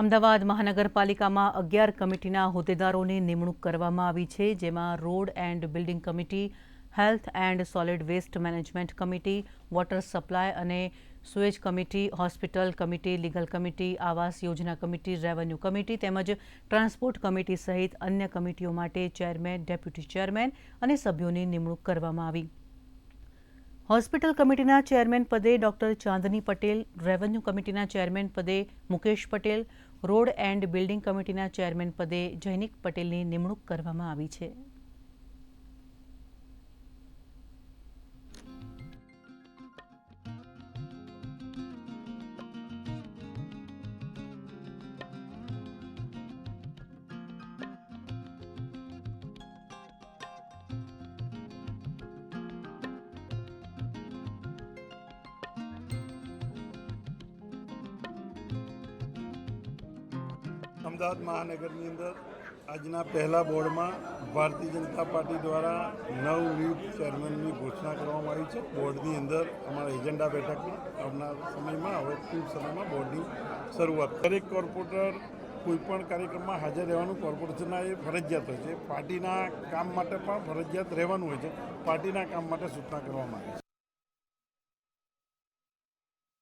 અમદાવાદ મહાનગરપાલિકામાં 11 કમિટીના હોદ્દેદારોની નિમણૂક કરવામાં આવી છે, જેમાં road and building committee, health and solid waste management committee, water supply અને sewage committee, hospital committee, legal committee, આવાસ યોજના કમિટી, રેવન્યુ કમિટી તેમજ ટ્રાન્સપોર્ટ કમિટી સહિત અન્ય કમિટીઓ માટે ચેરમેન, ડેપ્યુટી ચેરમેન અને સભ્યોની નિમણૂક કરવામાં આવી. હોસ્પિટલ કમિટીના ચેરમેન પદે ડોક્ટર ચાંદની પટેલ, રેવન્યુ કમિટીના ચેરમેન પદે Mukesh Patel, road and building કમિટીના ચેરમેન પદે જૈનિક પટેલની નિમણૂક કરવામાં આવી છે. અમદાવાદ મહાનગરની અંદર આજના પહેલા બોર્ડમાં ભારતીય જનતા પાર્ટી દ્વારા નવનિયુક્ત ચેરમેનની ઘોષણા કરવામાં આવી છે. બોર્ડની અંદર અમારા એજન્ડા બેઠકમાં આવનાર સમયમાં હવે ટૂંક સમયમાં બોર્ડની શરૂઆત. દરેક કોર્પોરેટર કોઈપણ કાર્યક્રમમાં હાજર રહેવાનું કોર્પોરેશનના એ ફરજિયાત હોય છે. પાર્ટીના કામ માટે પણ ફરજિયાત રહેવાનું હોય છે. પાર્ટીના કામ માટે સૂચના કરવામાં આવી છે.